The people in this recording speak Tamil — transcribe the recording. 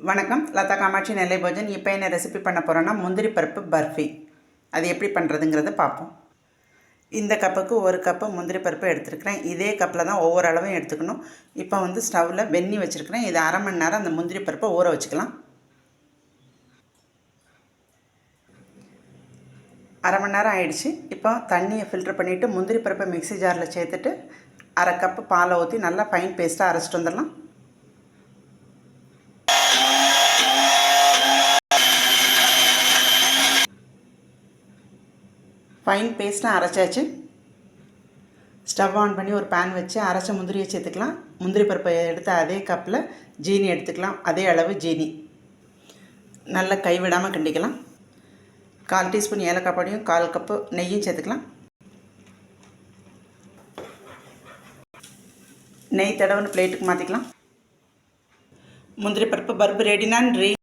வணக்கம், லதா காமாட்சி நெல்லை போஜன். இப்போ என்ன ரெசிபி பண்ண போகிறோன்னா முந்திரி பருப்பு பர்ஃபி. அது எப்படி பண்ணுறதுங்கிறத பார்ப்போம். இந்த கப்புக்கு ஒரு கப்பு முந்திரி பருப்பு எடுத்துருக்கிறேன். இதே கப்பில் தான் ஒவ்வொரு அளவையும் எடுத்துக்கணும். இப்போ ஸ்டவ்வில் வெந்நி வச்சுருக்கிறேன். இது அரை மணி நேரம் அந்த முந்திரி பருப்பை ஊற வச்சுக்கலாம். அரை மணி நேரம் ஆயிடுச்சு. இப்போ தண்ணியை ஃபில்ட்ரு பண்ணிவிட்டு முந்திரி பருப்பை மிக்ஸி ஜாரில் சேர்த்துட்டு அரை கப்பு பாலை ஊற்றி நல்லா ஃபைன் பேஸ்ட்டாக அரைச்சிட்டு வந்துடலாம். ஃபைன் பேஸ்ட்டாக அரைச்சாச்சு. ஸ்டவ் ஆன் பண்ணி ஒரு பேன் வச்சு அரைச்ச முந்திரியை சேர்த்துக்கலாம். முந்திரி பருப்பை எடுத்து அதே கப்பில் ஜீனி எடுத்துக்கலாம். அதே அளவு ஜீனி நல்லா கைவிடாமல் கிண்டிக்கலாம். 1/4 டீஸ்பூன் ஏலக்காய் பொடியும் 1/4 கப்பு நெய்யும் சேர்த்துக்கலாம். நெய் தடவுன்னு பிளேட்டுக்கு மாற்றிக்கலாம். முந்திரி பருப்பு ரெடி நன்றி.